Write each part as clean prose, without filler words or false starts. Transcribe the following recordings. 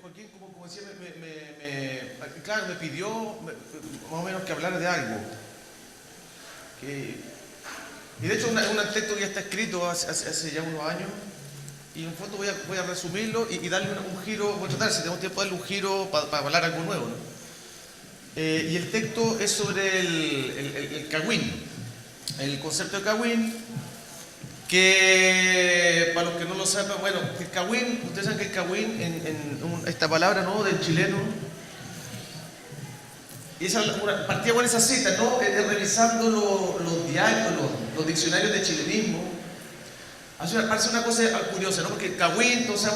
Joaquín, como decía, claro, me pidió más o menos que hablara de algo. Y de hecho, un texto que ya está escrito hace ya unos años, y en fondo voy a resumirlo y darle un giro. Voy a tratar, si tenemos tiempo, darle un giro para hablar algo nuevo, ¿no? Y el texto es sobre el cagüín, el concepto de cagüín, que para los que no lo sepan, bueno, el cagüín, ustedes saben que el cagüín, esta palabra, ¿no?, del chileno, y partía con esa cita, ¿no?, revisando los diarios, los diccionarios de chilenismo. Parece una cosa curiosa, ¿no?, porque cagüín, entonces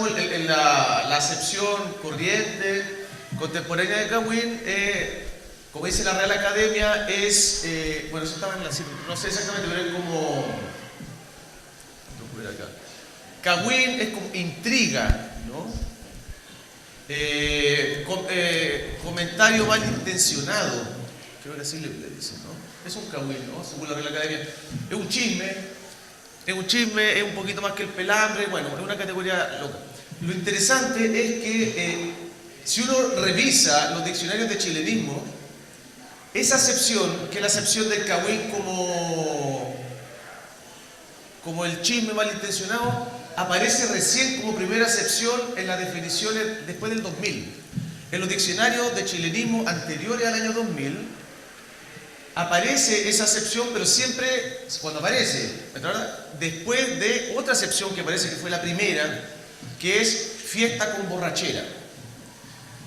la acepción corriente, contemporánea de cagüín, como dice la Real Academia, es, bueno, eso estaba en la cita, no sé exactamente, pero es como, acá. Cagüín es como intriga, ¿no? Comentario malintencionado, creo que así le dicen, ¿no? Es un cagüín, ¿no?, según la Real Academia. Es un chisme, es un poquito más que el pelambre, bueno, es una categoría loca. Lo interesante es que si uno revisa los diccionarios de chilenismo, esa acepción, que es la acepción del cagüín como el chisme malintencionado, aparece recién como primera acepción en las definiciones después del 2000. En los diccionarios de chilenismo anteriores al año 2000 aparece esa acepción, pero siempre, cuando aparece, ¿verdad?, después de otra acepción que parece que fue la primera, que es fiesta con borrachera.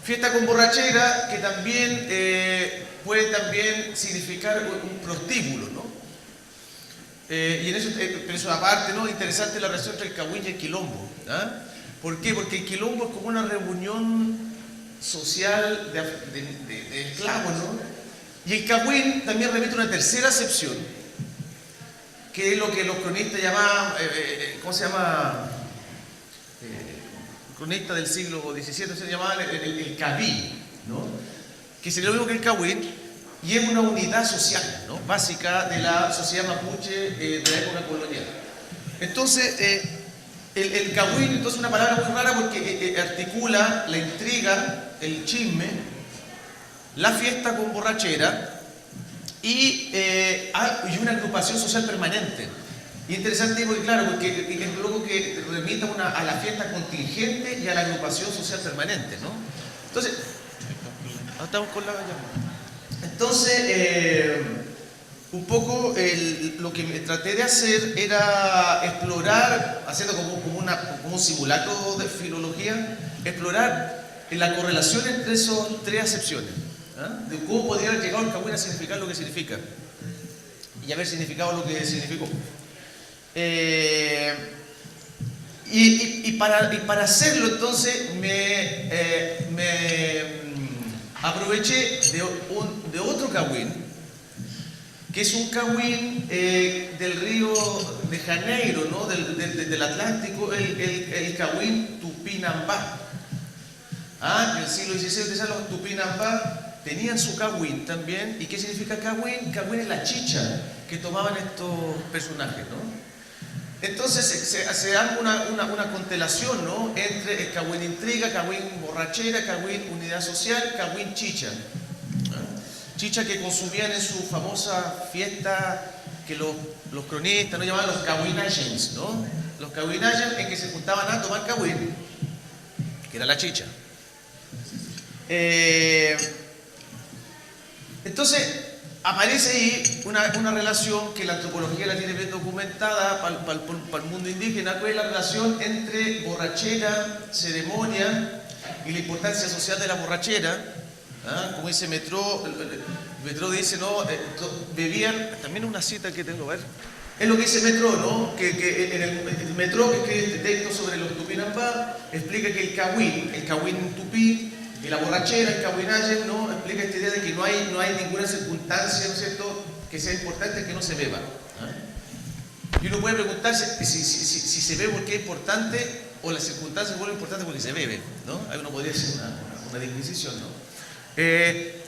Fiesta con borrachera, que también puede también significar un prostíbulo, ¿no? Y en eso, pero eso aparte, ¿no?, interesante la relación entre el cagüín y el quilombo. ¿Ah? ¿Por qué? Porque el quilombo es como una reunión social de esclavos, ¿no? Y el cagüín también remite a una tercera acepción, que es lo que los cronistas llamaban, ¿cómo se llama? Cronista del siglo XVII se llamaban el cabí, ¿no?, que sería lo mismo que el cagüín, y es una unidad social, ¿no?, básica de la sociedad mapuche de la época colonial. Entonces, el cagüín, entonces, es una palabra muy rara porque articula la intriga, el chisme, la fiesta con borrachera y una agrupación social permanente. Y interesante porque, claro, porque es luego que remita a la fiesta contingente y a la agrupación social permanente, ¿no? Entonces, estamos con la llamada. Entonces, un poco lo que me traté de hacer era explorar, haciendo como un simulacro de filología, explorar la correlación entre esas tres acepciones, ¿ah?, de cómo podría haber llegado el cagüín a significar lo que significa y haber significado lo que significó. Y para hacerlo, entonces, me aproveché de otro cagüín, que es un cagüín del río de Janeiro, ¿no?, del Atlántico, el cagüín Tupinambá. En el siglo XVI, los Tupinambá tenían su cagüín también. ¿Y qué significa cagüín? Cagüín es la chicha que tomaban estos personajes, ¿no? Entonces se da una constelación, ¿no?, entre el cagüín intriga, cagüín borrachera, cagüín unidad social, cagüín chicha. Chicha que consumían en su famosa fiesta que los cronistas no llamaban los cagüinagens, ¿no? Los cagüinagens en que se juntaban a tomar cagüín, que era la chicha. Entonces, aparece ahí una relación que la antropología la tiene bien documentada para el mundo indígena, que es la relación entre borrachera, ceremonia y la importancia social de la borrachera. Como dice Metró dice, ¿no?, bebían, también una cita que tengo, a ver, es lo que dice Metró, ¿no?, que en el Metró, que escribe este texto sobre los Tupinambá, explica que el cagüín tupí, y la borrachera, el cagüinaje, ¿no?, explica esta idea de que no hay ninguna circunstancia, ¿no es cierto?, que sea importante que no se beba. Y uno puede preguntarse si se bebe porque es importante, o las circunstancias vuelven importantes porque se bebe, ¿no? Ahí uno podría hacer una disquisición, ¿no?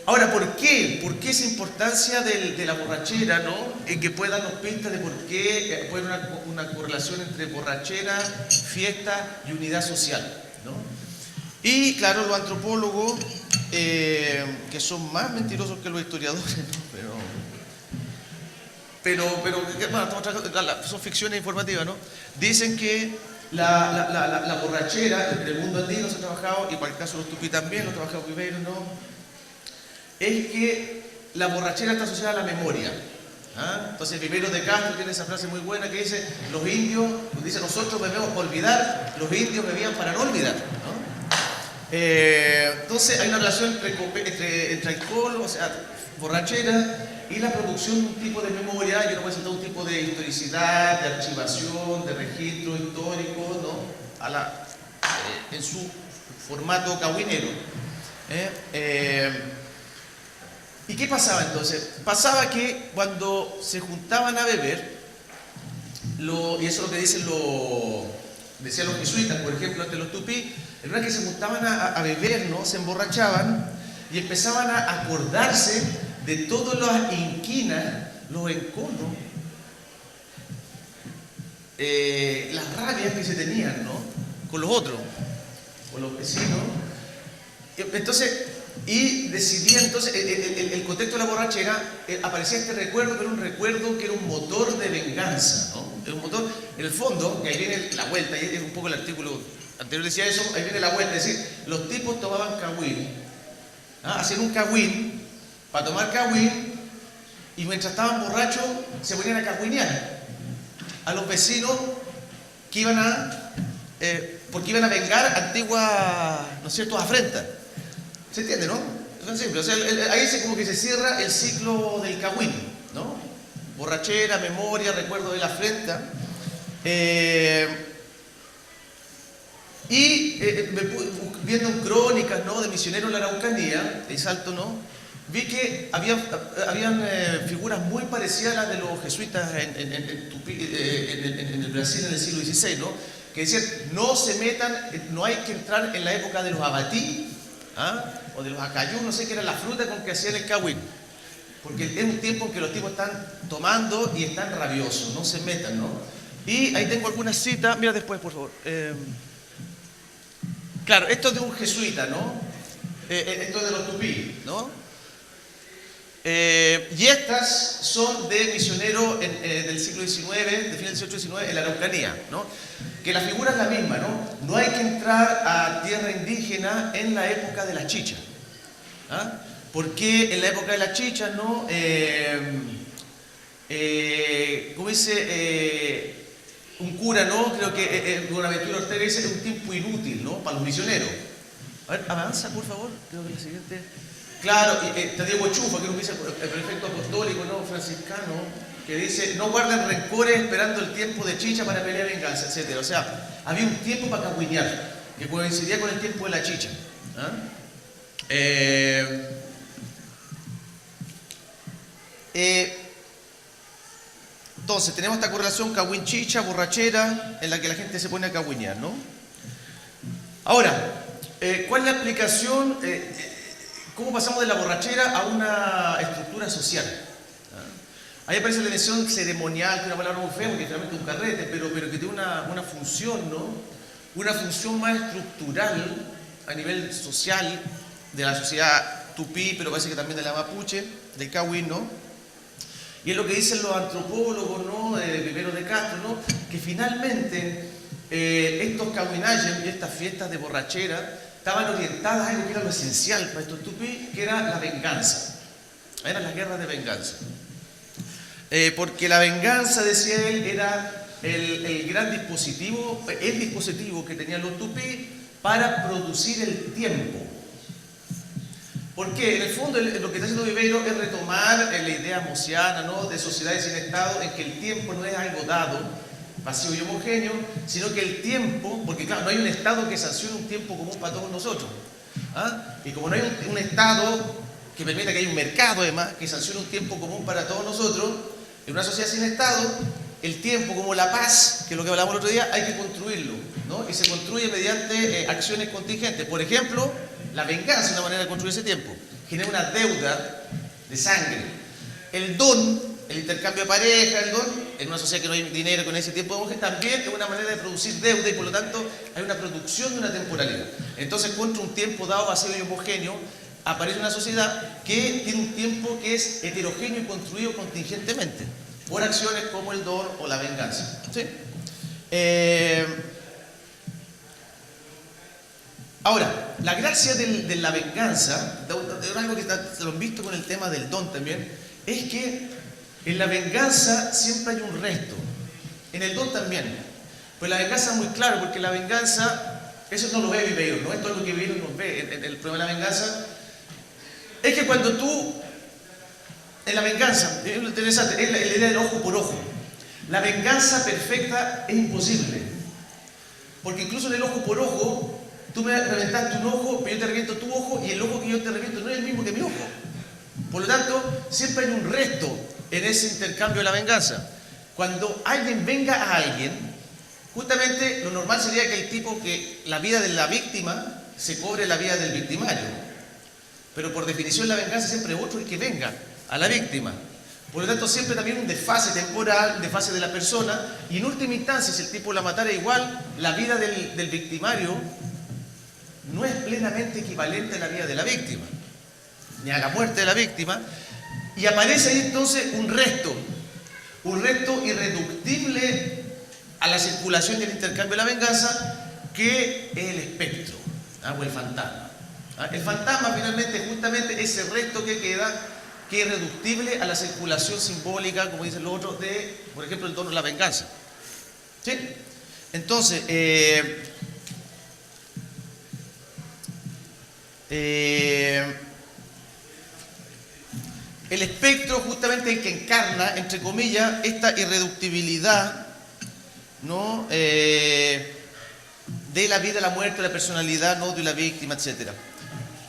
Ahora, ¿por qué? ¿Por qué esa importancia de la borrachera, ¿no? En que puede darnos pistas de por qué puede haber una correlación entre borrachera, fiesta y unidad social, ¿no? Y claro, los antropólogos, que son más mentirosos que los historiadores, ¿no? Pero bueno, son ficciones informativas, ¿no? Dicen que la borrachera, en el mundo andino se ha trabajado, y para el caso de los tupí también, lo ha trabajado Viveiro, ¿no? Es que la borrachera está asociada a la memoria. ¿Ah? Entonces Viveiro de Castro tiene esa frase muy buena que dice, los indios, dice, nosotros bebemos para olvidar, los indios bebían para no olvidar, ¿no? Entonces hay una relación entre alcohol, o sea, borrachera, y la producción de un tipo de memoria, y uno puede citar un tipo de historicidad, de archivación, de registro histórico, ¿no? En su formato cahuinero. ¿Y qué pasaba entonces? Pasaba que cuando se juntaban a beber, y eso es lo que decían los jesuitas, por ejemplo, ante los tupí, el verdad es que se juntaban a beber, ¿no? Se emborrachaban y empezaban a acordarse de todas las inquinas, los enconos, las rabias que se tenían, ¿no? Con los otros, con los vecinos. Entonces, y decidía entonces, el contexto de la borrachera, aparecía este recuerdo, pero un recuerdo que era un motor de venganza, ¿no? Era un motor, en el fondo, que ahí viene la vuelta, y es un poco el artículo anterior decía eso, ahí viene la vuelta, es decir, los tipos tomaban cagüín, hacían un cagüín, para tomar cagüín, y mientras estaban borrachos, se ponían a cagüinear a los vecinos que iban porque iban a vengar antiguas, ¿no es cierto?, afrentas. ¿Se entiende, no? Es simple. O sea, ahí como que se cierra el ciclo del cagüín, ¿no? Borrachera, memoria, recuerdo de la afrenta. Viendo en crónicas, ¿no?, de misioneros en la Araucanía, de Salto, ¿no?, vi que habían figuras muy parecidas a las de los jesuitas en el Brasil en el siglo XVI, ¿no?, que decían, no se metan, no hay que entrar en la época de los abatí, o de los acayú, no sé qué era la fruta con que hacían el cagüín, porque es un tiempo en que los tipos están tomando y están rabiosos, no se metan, ¿no? Y ahí tengo algunas citas, mira después, por favor. Claro, esto es de un jesuita, ¿no? Esto es de los tupí, ¿no? Y estas son de misioneros del siglo XIX, de final del XVIII-XIX, en la Araucanía, ¿no? Que la figura es la misma, ¿no? No hay que entrar a tierra indígena en la época de las chichas. Porque en la época de las chichas, ¿no? Como dice un cura, ¿no? Creo que Buenaventura Ortega dice, es un tiempo inútil, ¿no?, para los misioneros. A ver, avanza, por favor. Creo que la siguiente. Claro, está Diego Chufa, que es un el prefecto apostólico, ¿no?, franciscano, que dice, no guarden rencores esperando el tiempo de chicha para pelear venganza, etc. O sea, había un tiempo para cagüinear, que coincidía con el tiempo de la chicha. Entonces, tenemos esta correlación cagüín-chicha, borrachera, en la que la gente se pone a cagüinear, ¿no? Ahora, ¿cuál es la explicación? ¿Cómo pasamos de la borrachera a una estructura social? Ahí aparece la dimensión ceremonial, que es una palabra muy fea, porque finalmente es un carrete, pero que tiene una función, ¿no? Una función más estructural a nivel social de la sociedad tupí, pero parece que también de la mapuche, del cagüín, ¿no? Y es lo que dicen los antropólogos, ¿no?, de Viveiro de Castro, ¿no?, que finalmente estos cagüinajes y estas fiestas de borrachera estaban orientadas a algo que era lo esencial para estos tupí, que era la venganza. Eran las guerras de venganza. Porque la venganza, decía él, era el gran dispositivo, el dispositivo que tenían los tupí para producir el tiempo. Porque en el fondo lo que está haciendo Viveiro es retomar la idea mosiana, ¿no?, de sociedades sin Estado, en que el tiempo no es algo dado, vacío y homogéneo, sino que el tiempo, porque claro, no hay un Estado que sancione un tiempo común para todos nosotros. Y como no hay un Estado que permita que haya un mercado, además, que sancione un tiempo común para todos nosotros, en una sociedad sin Estado, el tiempo como la paz, que es lo que hablamos el otro día, hay que construirlo, ¿no? Y se construye mediante acciones contingentes. Por ejemplo, la venganza es una manera de construir ese tiempo. genera una deuda de sangre. El don, el intercambio de pareja, el don, en una sociedad que no hay dinero con ese tiempo de mujer, también es una manera de producir deuda y por lo tanto hay una producción de una temporalidad. Entonces, contra un tiempo dado, vacío y homogéneo, aparece una sociedad que tiene un tiempo que es heterogéneo y construido contingentemente por acciones como el don o la venganza. ¿Sí? Ahora, la gracia de la venganza, de algo que lo han visto con el tema del don también, es que en la venganza siempre hay un resto. En el don también. Pues la venganza es muy claro, porque la venganza, eso no lo ve Viveiro, ¿no? Esto es lo que Viveiro nos ve. El problema de la venganza es que cuando tú, en la venganza, es lo interesante, es la idea del ojo por ojo. La venganza perfecta es imposible. Porque incluso en el ojo por ojo, tú me reventaste un ojo, pero yo te reviento tu ojo, y el ojo que yo te reviento no es el mismo que mi ojo. Por lo tanto, siempre hay un resto en ese intercambio de la venganza. Cuando alguien venga a alguien, justamente lo normal sería que el tipo, que la vida de la víctima se cobre la vida del victimario. Pero por definición la venganza siempre es otro el que venga a la víctima. Por lo tanto, siempre también un desfase temporal, un desfase de la persona, y en última instancia, si el tipo la matara igual, la vida del victimario no es plenamente equivalente a la vida de la víctima, ni a la muerte de la víctima, y aparece ahí entonces un resto irreductible a la circulación y al intercambio de la venganza, que es el espectro, o el fantasma. El fantasma finalmente es justamente ese resto que queda, que es reductible a la circulación simbólica, como dicen los otros, de, por ejemplo, el don de la venganza. ¿Sí? Entonces, el espectro justamente el que encarna, entre comillas, esta irreductibilidad, ¿no? De la vida, la muerte, la personalidad, ¿no? De la víctima, etc.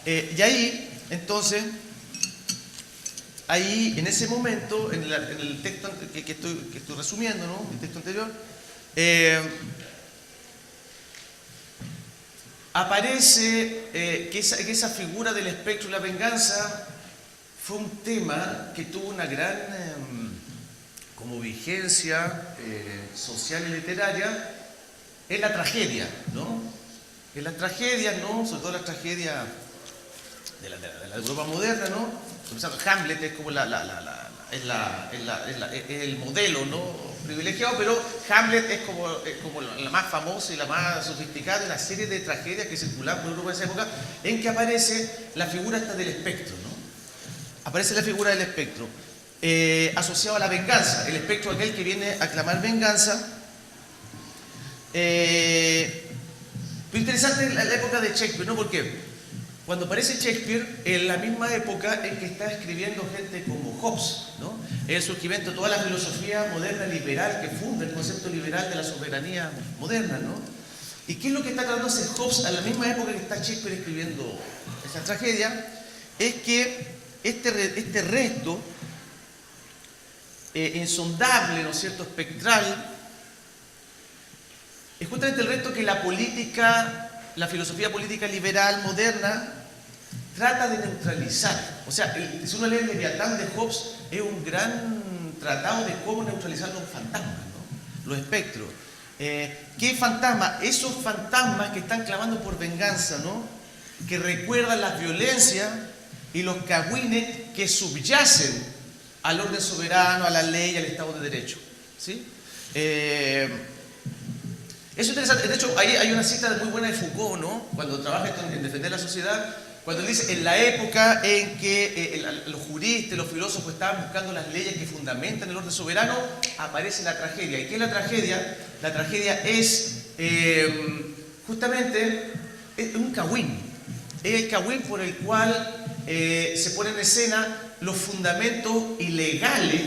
Y ahí, entonces, en ese momento, en el texto que estoy resumiendo, ¿no? El texto anterior, aparece que esa figura del espectro y la venganza fue un tema que tuvo una gran como vigencia social y literaria en la tragedia, ¿no? En las tragedias, ¿no? Sobre todo las tragedias de la Europa moderna, ¿no? Hamlet es como el modelo, ¿no? Privilegiado, pero Hamlet es como la más famosa y la más sofisticada de una serie de tragedias que circulaban por Europa en esa época, en que aparece la figura esta del espectro, ¿no? Aparece la figura del espectro, asociado a la venganza, el espectro aquel que viene a clamar venganza. Pero interesante es la época de Shakespeare, ¿no? Porque cuando aparece Shakespeare, en la misma época en que está escribiendo gente como Hobbes, ¿no? El surgimiento de toda la filosofía moderna liberal que funda el concepto liberal de la soberanía moderna, ¿no? ¿Y qué es lo que está tratando de hacer Hobbes a la misma época que está Shakespeare escribiendo esa tragedia? Es que este resto insondable, ¿no es cierto?, espectral, es justamente el resto que la filosofía política liberal moderna trata de neutralizar. O sea, si uno lee el Leviatán de Hobbes, es un gran tratado de cómo neutralizar los fantasmas, ¿no? Los espectros. ¿Qué fantasmas? Esos fantasmas que están clamando por venganza, ¿no? Que recuerdan las violencias y los cagüines que subyacen al orden soberano, a la ley, al Estado de Derecho. ¿Sí? Eso es interesante. De hecho, ahí hay una cita muy buena de Foucault, ¿no? Cuando trabaja en defender la sociedad, cuando él dice, en la época en que los juristas, los filósofos estaban buscando las leyes que fundamentan el orden soberano, aparece la tragedia. ¿Y qué es la tragedia? La tragedia es justamente un cagüín. Es el cagüín por el cual se ponen en escena los fundamentos ilegales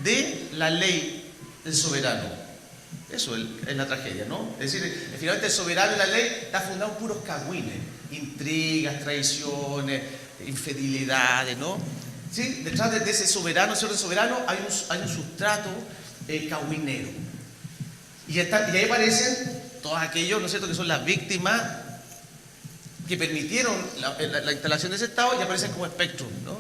de la ley del soberano. Eso es la tragedia, ¿no? Es decir, finalmente el soberano y la ley está fundado en puros cagüines, intrigas, traiciones, infidelidades, ¿no? ¿Sí? Detrás de ese soberano, ese orden soberano, hay un sustrato cagüinero. Y ahí aparecen todos aquellos, ¿no es cierto?, que son las víctimas que permitieron la instalación de ese estado y aparecen como espectros, ¿no?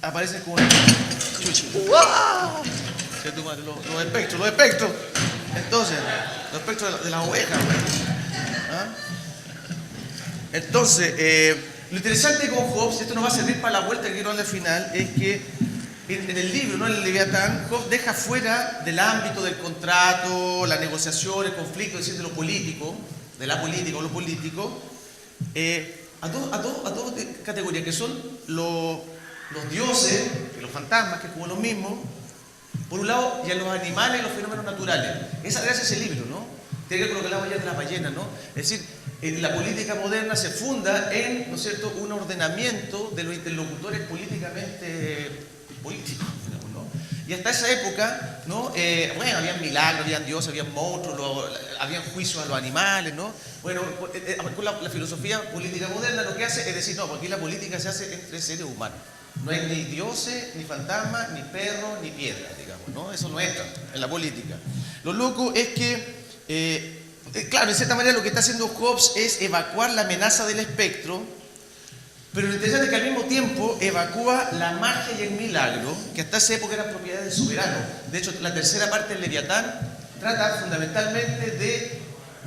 Aparecen como ¡Uah! Los espectros. Entonces, los espectros de las ovejas, bueno. ¿Ah? Entonces, lo interesante con Hobbes, esto nos va a servir para la vuelta que quiero darle al final, es que en el libro, ¿no? En el Leviatán, Hobbes deja fuera del ámbito del contrato, la negociación, el conflicto, es decir, de lo político, de la política o lo político, a dos categorías, que son los dioses, y los fantasmas, que es como lo mismo, por un lado, y a los animales y los fenómenos naturales. Esa gracia es el libro, ¿no? Tiene que ver con lo que hablamos ya de las ballenas, ¿no? Es decir, la política moderna se funda en, ¿no es cierto?, un ordenamiento de los interlocutores políticamente políticos, digamos, ¿no? Y hasta esa época, ¿no? Bueno, habían milagros, habían dioses, habían monstruos, habían juicios a los animales, ¿no? Bueno, con la filosofía política moderna lo que hace es decir, no, porque aquí la política se hace entre seres humanos. No hay ni dioses, ni fantasmas, ni perros, ni piedras, digamos, ¿no? Eso no entra en la política. Lo loco es que, claro, en cierta manera lo que está haciendo Hobbes es evacuar la amenaza del espectro, pero lo interesante es que al mismo tiempo evacúa la magia y el milagro, que hasta esa época eran propiedades del soberano. De hecho, la tercera parte del Leviatán trata fundamentalmente de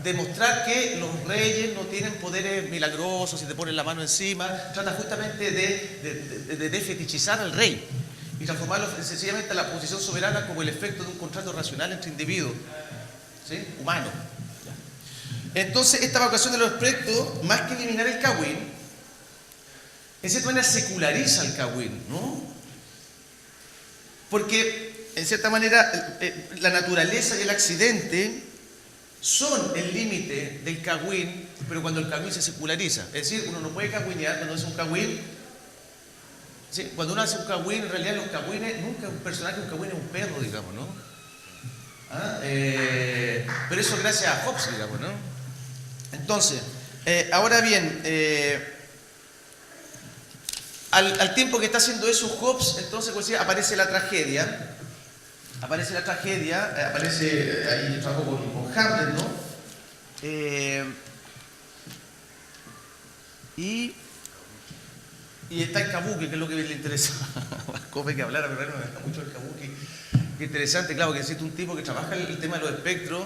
demostrar que los reyes no tienen poderes milagrosos y te ponen la mano encima. Trata justamente de desfetichizar al rey y transformarlo sencillamente a la posición soberana como el efecto de un contrato racional entre individuos, ¿sí? Humanos. Entonces, esta evacuación de los espectros, más que eliminar el Kawin, en cierta manera seculariza el Kawin, ¿no? Porque, en cierta manera, la naturaleza y el accidente son el límite del Kawin, pero cuando el Kawin se seculariza. Es decir, uno no puede Kawinear cuando hace un Kawin. ¿Sí? Cuando uno hace un Kawin, en realidad los Kawines, nunca un personaje, un Kawin es un perro, digamos, ¿no? ¿Ah? Pero eso gracias a Hobbes, digamos, ¿no? Entonces, ahora bien, al tiempo que está haciendo eso Hobbes, entonces pues, aparece la tragedia. Aparece ahí trabajo con Hamlet, ¿no? Y está el kabuki, que es lo que le interesa a Cope que hablara, pero no me gusta mucho el kabuki. Qué interesante, claro, que existe un tipo que trabaja el tema de los espectros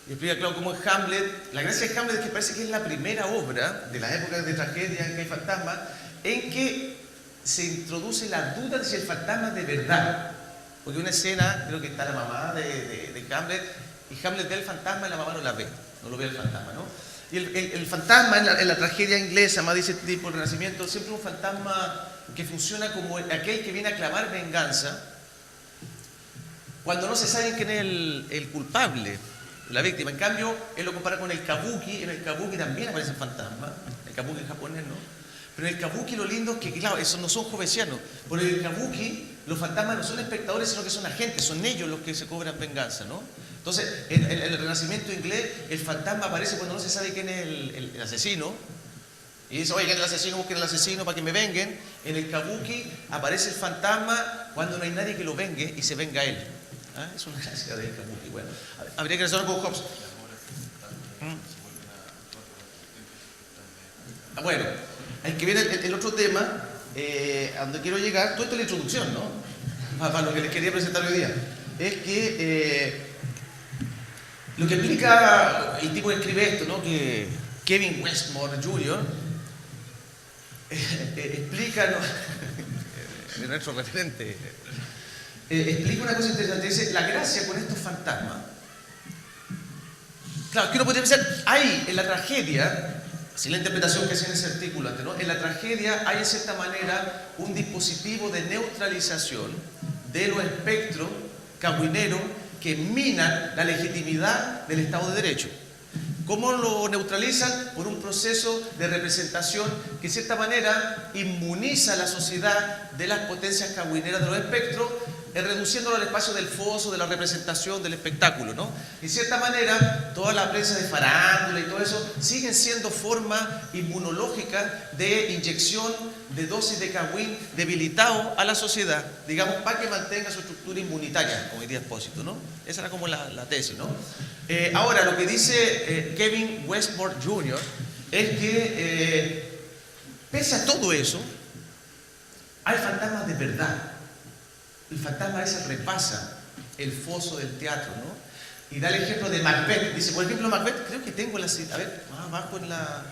y explica, claro, cómo es Hamlet. La gracia de Hamlet es que parece que es la primera obra de las épocas de tragedia en que hay fantasmas en que se introduce la duda de si el fantasma es de verdad. Porque una escena, creo que está la mamá de Hamlet, y Hamlet ve el fantasma y la mamá no la ve, no lo ve el fantasma, ¿no? Y el fantasma en la tragedia inglesa, más dice tipo el Renacimiento, siempre un fantasma que funciona como aquel que viene a clamar venganza cuando no se sabe quién es el culpable, la víctima. En cambio, él lo compara con el kabuki, en el kabuki también aparece el fantasma, el kabuki japonés, ¿no? Pero en el kabuki lo lindo es que, claro, esos no son jovesianos. Por el kabuki, los fantasmas no son espectadores, sino que son agentes, son ellos los que se cobran venganza, ¿no? Entonces, en el Renacimiento inglés, el fantasma aparece cuando no se sabe quién es el asesino. Y dice, oye, ¿quién es el asesino? Busquen al asesino para que me venguen. En el kabuki aparece el fantasma cuando no hay nadie que lo vengue y se venga él. ¿Ah? Es una gracia del kabuki. Bueno, habría que resolver con Hobbes. Bueno, hay que ver el otro tema, a donde quiero llegar. Todo esto es la introducción, ¿no? Para lo que les quería presentar hoy día. Es que lo que explica el tipo que escribe esto, ¿no? Que Kevin Westmore Jr. Explica, ¿no? Nuestro referente, explica una cosa interesante. Dice, la gracia con estos fantasmas, claro, que uno podría pensar, hay en la tragedia, si la interpretación que hacía en ese artículo antes, ¿no? En la tragedia hay en cierta manera un dispositivo de neutralización de los espectros cahuineros que minan la legitimidad del Estado de Derecho. ¿Cómo lo neutralizan? Por un proceso de representación que en cierta manera inmuniza a la sociedad de las potencias cahuineras de los espectros, reduciéndolo al espacio del foso, de la representación, del espectáculo, ¿no? En cierta manera, toda la prensa de farándula y todo eso siguen siendo formas inmunológicas de inyección de dosis de Kawin debilitado a la sociedad, digamos, para que mantenga su estructura inmunitaria, como diría Espósito, ¿no? Esa era como la tesis, ¿no? Ahora, lo que dice Kevin Westmore Jr., es que, pese a todo eso, hay fantasmas de verdad. El fantasma ese repasa el foso del teatro, ¿no? Y da el ejemplo de Macbeth. Dice, por ejemplo, Macbeth, creo que tengo la cita. A ver, más abajo en la...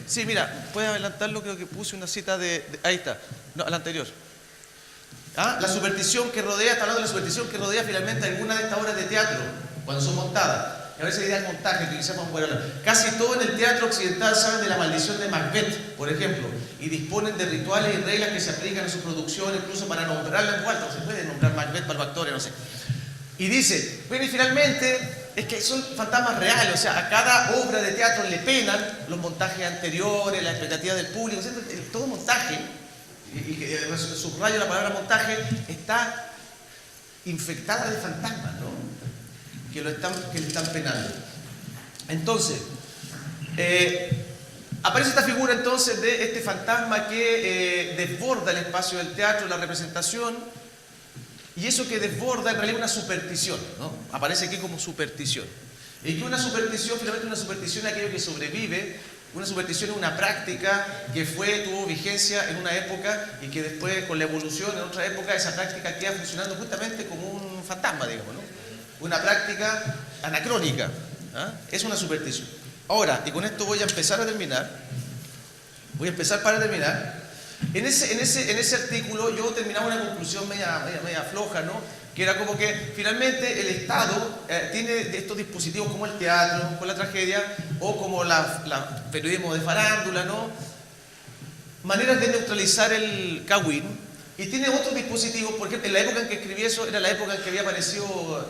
sí, mira, puedes adelantarlo, creo que puse una cita ahí está, no, la anterior. La superstición que rodea, está hablando de la superstición que rodea finalmente algunas de estas obras de teatro, cuando son montadas. Y a veces hay montaje, que quizás vamos a hablar. Casi todo en el teatro occidental saben de la maldición de Macbeth, por ejemplo, y disponen de rituales y reglas que se aplican en su producción, incluso para nombrarla en vuelta. No se puede nombrar Macbeth para los actores, no sé. Y dice, bueno, y finalmente, es que son fantasmas reales, o sea, a cada obra de teatro le penan los montajes anteriores, la expectativa del público, o sea, todo montaje, y que subrayo la palabra montaje, está infectada de fantasmas, ¿no? Que le están penando. Entonces, aparece esta figura entonces de este fantasma que desborda el espacio del teatro, la representación, y eso que desborda en realidad es una superstición, ¿no? Aparece aquí como superstición. Y que una superstición, finalmente una superstición es aquello que sobrevive, una superstición es una práctica que tuvo vigencia en una época y que después con la evolución en otra época esa práctica queda funcionando justamente como un fantasma, digamos, ¿no? Una práctica anacrónica, es una superstición. Ahora, y con esto voy a empezar para terminar. En ese artículo yo terminaba una conclusión media floja, ¿no? Que era como que finalmente el Estado tiene estos dispositivos como el teatro, con la tragedia, o como la periodismo de farándula, ¿no? Maneras de neutralizar el Kawin. Y tiene otros dispositivos, porque en la época en que escribí eso era la época en que había aparecido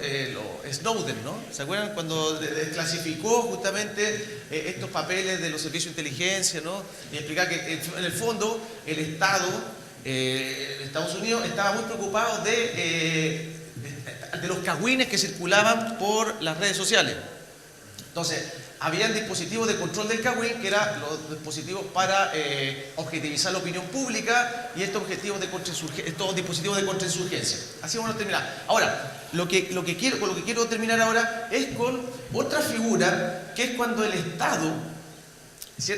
Snowden, ¿no? ¿Se acuerdan? Cuando desclasificó justamente estos papeles de los servicios de inteligencia, ¿no? Y explicar que en el fondo el Estado de Estados Unidos estaba muy preocupado de los cagüines que circulaban por las redes sociales. Entonces, habían dispositivos de control del cagüín, que eran los dispositivos para objetivizar la opinión pública, y estos dispositivos de contrainsurgencia. Así vamos a terminar. Ahora, con lo que quiero terminar ahora es con otra figura, que es cuando el Estado,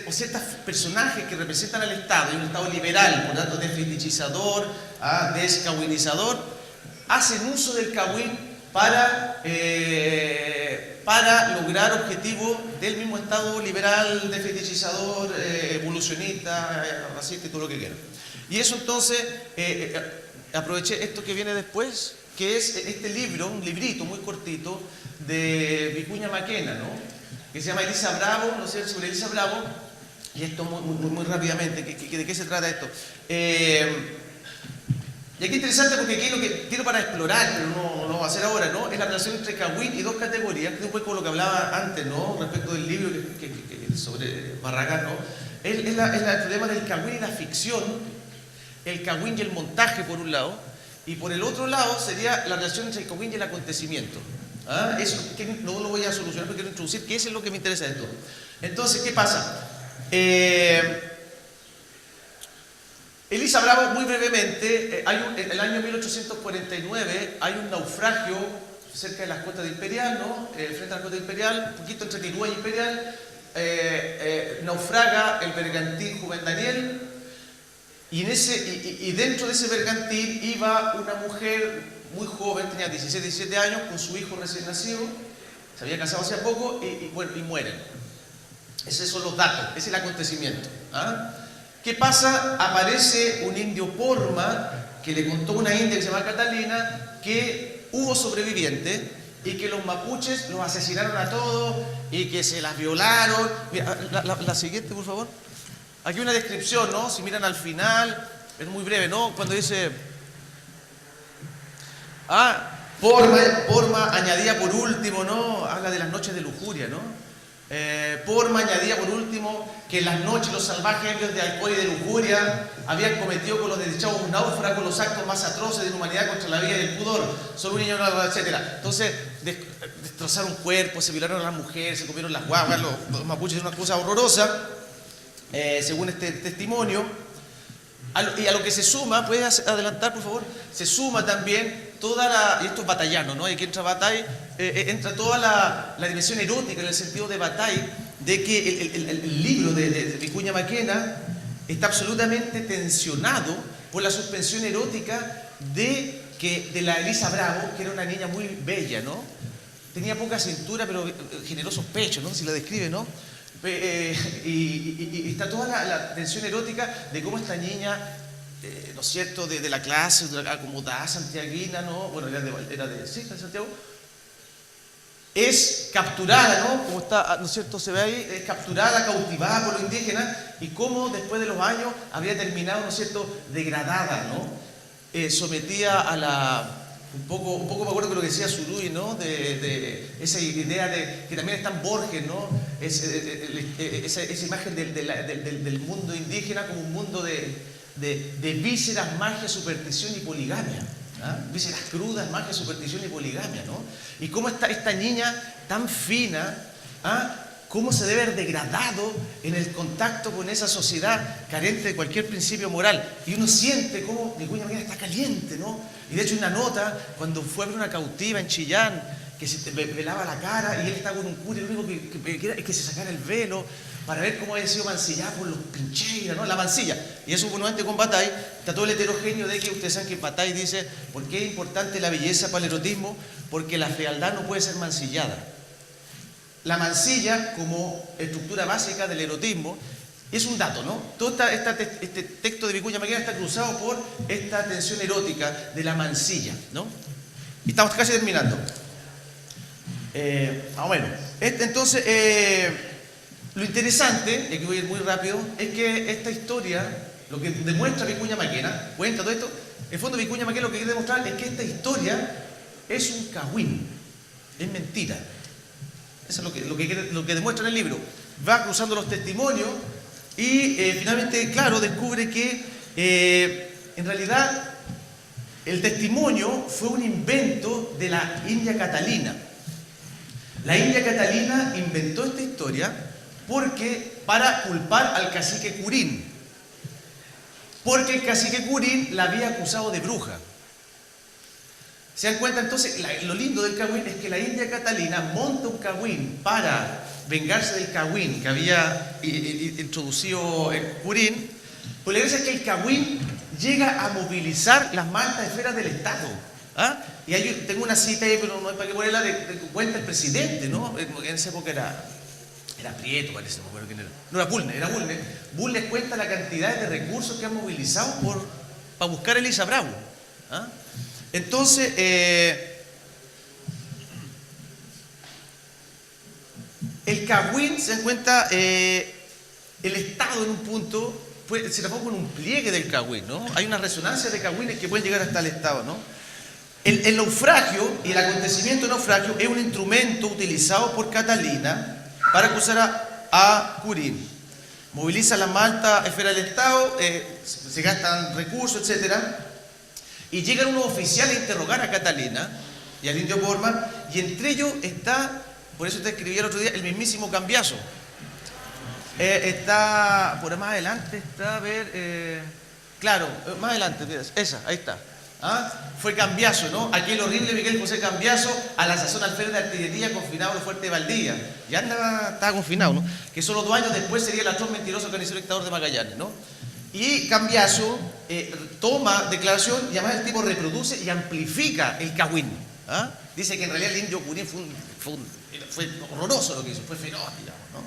o ciertos personajes que representan al Estado, y un Estado liberal, por lo tanto desfetichizador, descagüinizador, hacen uso del cagüín para lograr objetivos del mismo Estado liberal, desfetichizador, evolucionista, racista y todo lo que quieran. Y eso entonces, aproveché esto que viene después, que es este libro, un librito muy cortito, de Vicuña Maquena, ¿no? Que se llama Elisa Bravo, no sé, sobre Elisa Bravo, y esto muy rápidamente, ¿de qué se trata esto? Y aquí es interesante porque aquí lo que quiero para explorar, pero no lo voy a hacer ahora, ¿no? Es la relación entre cagüín y dos categorías, que es un poco lo que hablaba antes, ¿no? Respecto del libro sobre Barragán, ¿no? Es el problema del cagüín y la ficción, el cagüín y el montaje por un lado, y por el otro lado sería la relación entre el cagüín y el acontecimiento. Eso que no lo voy a solucionar, pero quiero introducir, que eso es lo que me interesa de todo. Entonces, ¿qué pasa? Elisa Bravo, muy brevemente, en el año 1849 hay un naufragio cerca de las costas de Imperial, ¿no? Frente a las costas de Imperial, un poquito entre Tirúa y Imperial, naufraga el bergantín Juven Daniel, y dentro de ese bergantín iba una mujer muy joven, tenía 16, 17 años, con su hijo recién nacido, se había casado hace poco, y mueren. Esos son los datos, ese es el acontecimiento. ¿Qué pasa? Aparece un indio Porma que le contó a una india que se llama Catalina que hubo sobrevivientes y que los mapuches los asesinaron a todos y que se las violaron. Mira, la siguiente, por favor. Aquí una descripción, ¿no? Si miran al final, es muy breve, ¿no? Cuando dice... Porma añadía por último, ¿no? Habla de las noches de lujuria, ¿no? Porma añadía por último que en las noches los salvajes ebrios de alcohol y de lujuria habían cometido con los desdichados náufragos los actos más atroces de inhumanidad contra la vida y el pudor, solo un niño, etc. Entonces destrozaron cuerpos, se violaron a las mujeres, se comieron las guaguas, los mapuches, es una cosa horrorosa, según este testimonio. Y a lo que se suma, ¿puedes adelantar por favor? Se suma también y esto es batallano, ¿no? Y aquí entra Batay, entra toda la dimensión erótica en el sentido de Batay, de que el libro de Vicuña Maquena está absolutamente tensionado por la suspensión erótica de la Elisa Bravo, que era una niña muy bella, ¿no? Tenía poca cintura, pero generosos pechos, ¿no? Si la describe, ¿no? Y está toda la tensión erótica de cómo esta niña, ¿no es cierto?, de la clase acomodada santiaguina, ¿no? Bueno, era de Santiago, es capturada, ¿no? Como está, ¿no es cierto?, se ve ahí, es capturada, cautivada por los indígenas, y cómo después de los años habría terminado, ¿no es cierto?, degradada, ¿no? Sometida a un poco me acuerdo que lo que decía Zuruy, ¿no? De esa idea de que también está en Borges, ¿no? Esa imagen del mundo indígena como un mundo de vísceras, magia, superstición y poligamia. ¿Ah? Vísceras crudas, magia, superstición y poligamia, ¿no? Y cómo esta niña tan fina, ¿ah?, cómo se debe haber degradado en el contacto con esa sociedad carente de cualquier principio moral. Y uno siente cómo Vicuña Maquena está caliente, ¿no? Y de hecho hay una nota, cuando fue a ver una cautiva en Chillán, que se velaba la cara y él estaba con un cura, y lo único que quería es que se sacara el velo para ver cómo había sido mancillada por los pincheiras, ¿no? La mancilla. Y eso, nuevamente, con Bataille, está todo el heterogéneo de que ustedes saben que Bataille dice: ¿por qué es importante la belleza para el erotismo? Porque la fealdad no puede ser mancillada. La mancilla, como estructura básica del erotismo, es un dato, ¿no? Todo este texto de Vicuña Maquena está cruzado por esta tensión erótica de la mancilla, ¿no? Y estamos casi terminando. Más o menos. Entonces, lo interesante, y aquí voy a ir muy rápido, es que esta historia, lo que demuestra Vicuña Maquena, cuenta todo esto, en el fondo Vicuña Maquena lo que quiere demostrar es que esta historia es un cagüín, es mentira. Eso es lo que demuestra en el libro. Va cruzando los testimonios y finalmente, claro, descubre que en realidad el testimonio fue un invento de la India Catalina. La India Catalina inventó esta historia para culpar al cacique Curín. Porque el cacique Curín la había acusado de bruja. ¿Se dan cuenta? Entonces, lo lindo del cagüín es que la India Catalina monta un cagüín para vengarse del cagüín que había introducido el Curín. Pues la gracia es que el cagüín llega a movilizar las más altas esferas del Estado. ¿Ah? Y ahí tengo una cita ahí, pero no es para que ponerla, de cuenta el presidente, ¿no? En esa época era Prieto, parece, no me acuerdo quién era. No, era Bulnes, era Bulnes. Bulnes cuenta la cantidad de recursos que han movilizado para buscar a Elisa Bravo. ¿Ah? Entonces, el cagüín, se dan cuenta, el Estado en un punto se transforma en un pliegue del cagüín, ¿no? Hay una resonancia de cagüines que pueden llegar hasta el Estado, ¿no? El naufragio y el acontecimiento de naufragio es un instrumento utilizado por Catalina para acusar a Curín. Moviliza la más alta esfera del Estado, se gastan recursos, etcétera. Y llegan unos oficiales a interrogar a Catalina y al indio Borman, y entre ellos está, por eso te escribí el otro día, el mismísimo Cambiaso. Está, por más adelante está, a ver, claro, más adelante, esa, ahí está. ¿Ah? Fue Cambiaso, ¿no? Aquel horrible Miguel José Cambiaso, a la sazón alférez de artillería, confinado en el fuerte de Valdivia. Ya estaba confinado, ¿no? Que solo 2 años después sería el atroz mentiroso carnicero dictador de Magallanes, ¿no? Y Cambiaso toma declaración y además el tipo reproduce y amplifica el cagüín. ¿Ah? Dice que en realidad el indio Curín fue horroroso lo que hizo, fue feroz, digamos, ¿no?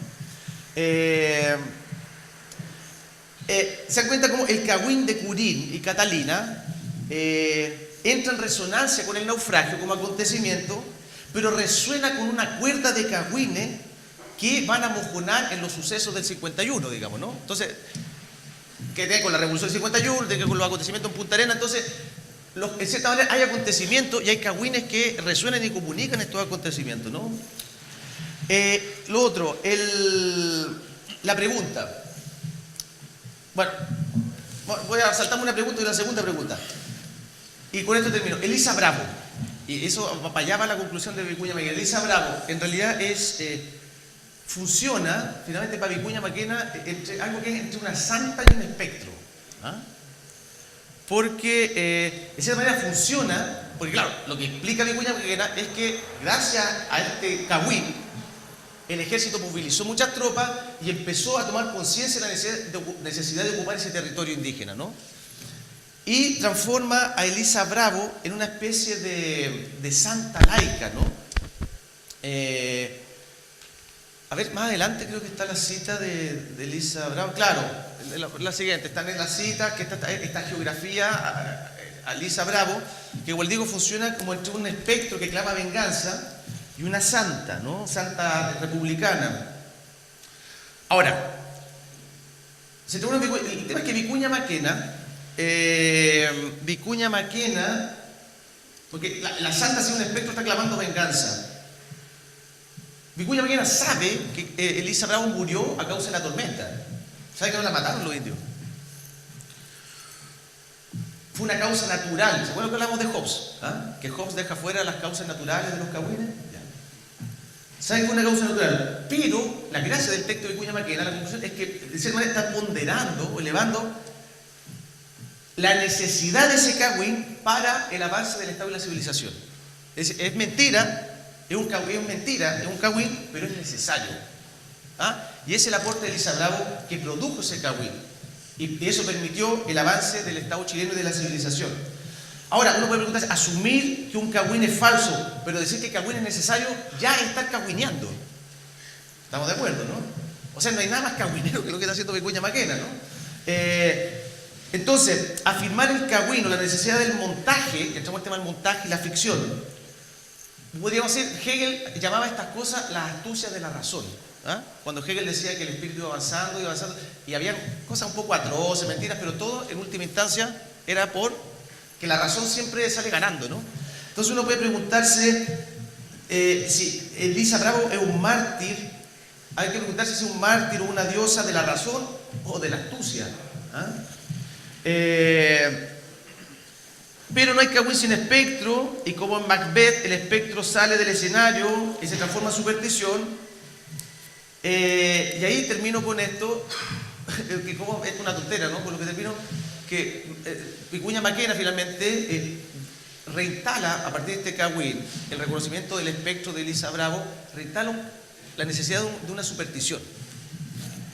Se dan cuenta cómo el cagüín de Curín y Catalina entra en resonancia con el naufragio como acontecimiento, pero resuena con una cuerda de cagüines que van a mojonar en los sucesos del 51, digamos, ¿no? Entonces, que tiene con la revolución del 51, tiene con los acontecimientos en Punta Arenas. Entonces, en cierta manera hay acontecimientos y hay cagüines que resuenan y comunican estos acontecimientos, ¿no? Lo otro, la pregunta. Bueno, voy a saltarme una pregunta y una segunda pregunta. Y con esto termino. Elisa Bravo, y eso para allá va la conclusión de Vicuña Maquena. Elisa Bravo, en realidad funciona, finalmente para Vicuña Maquena, entre algo que es entre una santa y un espectro. ¿Ah? Porque, de cierta manera, funciona, porque claro, lo que explica Vicuña Maquena es que gracias a este cagüín, el ejército movilizó muchas tropas y empezó a tomar conciencia de la necesidad de ocupar ese territorio indígena, ¿no? Y transforma a Elisa Bravo en una especie de santa laica, ¿no? A ver, más adelante creo que está la cita de Elisa Bravo. Claro, la siguiente, están en la cita, que esta geografía a Elisa Bravo, que igual digo funciona como entre un espectro que clama venganza y una santa, ¿no? Santa republicana. Ahora, el tema es que Vicuña Maquena, porque la santa, si un espectro, está clamando venganza. Vicuña Maquena sabe que Elisa Bravo murió a causa de la tormenta. ¿Sabe que no la mataron los indios? Fue una causa natural. ¿Se acuerdan que hablamos de Hobbes? ¿Ah? Que Hobbes deja fuera las causas naturales de los cagüines. ¿Sabe que fue una causa natural? Pero la gracia del texto de Vicuña Maquena, la conclusión es que de cierta manera está ponderando o elevando la necesidad de ese cagüín para el avance del Estado y la civilización. Es mentira. Es un cagüín, pero es necesario. ¿Ah? Y es el aporte de Elisa Bravo que produjo ese cagüín. Y eso permitió el avance del Estado chileno y de la civilización. Ahora, uno puede preguntarse, asumir que un cagüín es falso, pero decir que el cagüín es necesario, ya es estar cagüineando. ¿Estamos de acuerdo, no? O sea, no hay nada más cagüinero que lo que está haciendo Vicuña Maquena, ¿no? Entonces, afirmar el cagüín o la necesidad del montaje, que entramos al tema del montaje y la ficción, podríamos decir, Hegel llamaba a estas cosas las astucias de la razón. ¿Ah? Cuando Hegel decía que el espíritu iba avanzando, y había cosas un poco atroces, mentiras, pero todo en última instancia era por que la razón siempre sale ganando, ¿no? Entonces uno puede preguntarse si Elisa Bravo es un mártir. Hay que preguntarse si es un mártir o una diosa de la razón o de la astucia. ¿Ah? Pero no hay cagüín sin espectro, y como en Macbeth el espectro sale del escenario y se transforma en superstición. Y ahí termino con esto, que como es una tontera, ¿no? Con lo que termino, que Vicuña Maquena finalmente reinstala, a partir de este cagüín, el reconocimiento del espectro de Elisa Bravo, reinstala la necesidad de una superstición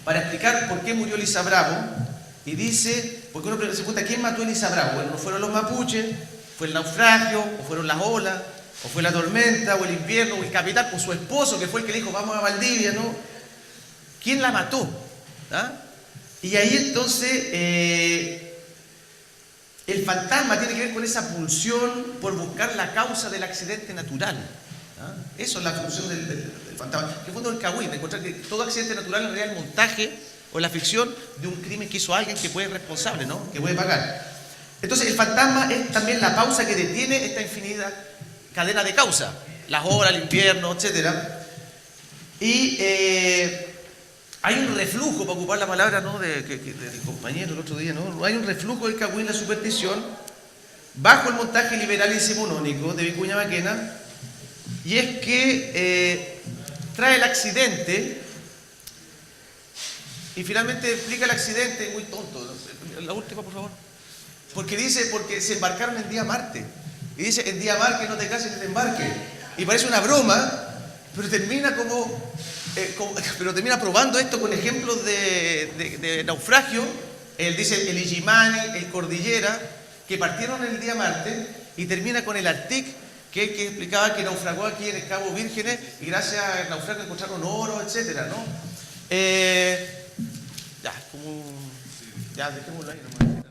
para explicar por qué murió Elisa Bravo. Y dice, porque uno se pregunta, ¿quién mató a Elisa Bravo? Bueno, no fueron los mapuches, fue el naufragio, o fueron las olas, o fue la tormenta, o el invierno, o el capitán, o su esposo, que fue el que le dijo, vamos a Valdivia, ¿no? ¿Quién la mató? ¿Ah? Y ahí entonces el fantasma tiene que ver con esa pulsión por buscar la causa del accidente natural. ¿Ah? Eso es la función del fantasma. Que en fondo el cagüín, de encontrar que todo accidente natural en realidad es el montaje o la ficción de un crimen que hizo alguien que puede ser responsable, ¿no? Que puede pagar. Entonces el fantasma es también la pausa que detiene esta infinita cadena de causas, las horas, el invierno, etc. Y hay un reflujo, para ocupar la palabra, ¿no? del compañero el otro día, ¿no? Hay un reflujo del cagüín, la superstición, bajo el montaje liberal y decimonónico de Vicuña Maquena, y es que trae el accidente. Y finalmente explica el accidente, muy tonto. La última, por favor. Porque se embarcaron en día Marte. Y dice, en día Marte no te cases ni te embarques. Y parece una broma, pero termina pero termina probando esto con ejemplos de naufragio. Él dice el Illimani, el Cordillera, que partieron en el día Marte, y termina con el Arctic, que explicaba que naufragó aquí en el Cabo Vírgenes, y gracias al naufragio encontraron oro, etcétera, ¿no? Ya, dejémoslo ahí nomás.